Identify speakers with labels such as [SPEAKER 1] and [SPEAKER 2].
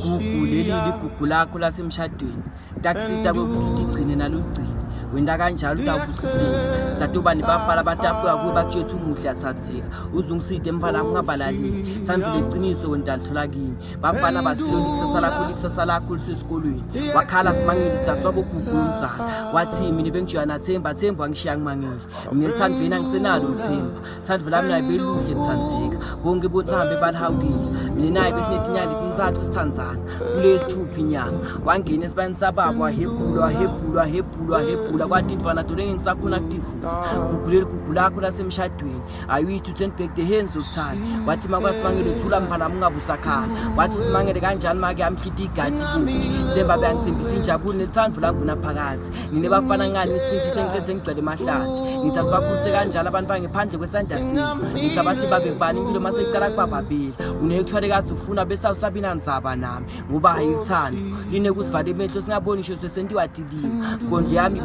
[SPEAKER 1] Leli libhugu lakho lasemshadweni takusita kokuthi igcine nalugcine wenda kanjalo utawubusisile satoba nibafala batapuka kuba kuthethe umuhle athatheka uzungiside emfana ungabalali thandule iqiniso wenda lithola kimi bafana basiloni kusasa lakho lisesikolweni wakhala simangeli thathwa bogugu umzana wathi mina bengijana themba ngishiya ngimangeli mina lithandvena ngisenalo uthemba thandvo lami naye beluhle lithandzeka bonke bothambe balihawukile mina naye besinetinyali kuntsathu sithandzana kulesithupha inyanga wangena esibani sababo wahebhulwa kwathi intwana tole ngisakhona akutivusa gugu lakho lasemshadweni ayithi turn back the hands of time wathi makwasimangele uthula mfana mungabusakhala wathi simangele kanjani make amkhitha igadi kuthi themba bengithembisa injabulo nethandvo langu naphakathi ngine bafana ngani isiphithise ngicethe ngigcwele emahlathi ngithi asibakhulise kanjalo abantu bangephandle kwesandla senu ngithi abathi babe kubani impilo mase icala kubababili unekuthwale kathi ufuna bese usabina ndzaba nami ngoba ayithandi line kusivale emehlo singaboni isho sesentiwa dilima kondli yami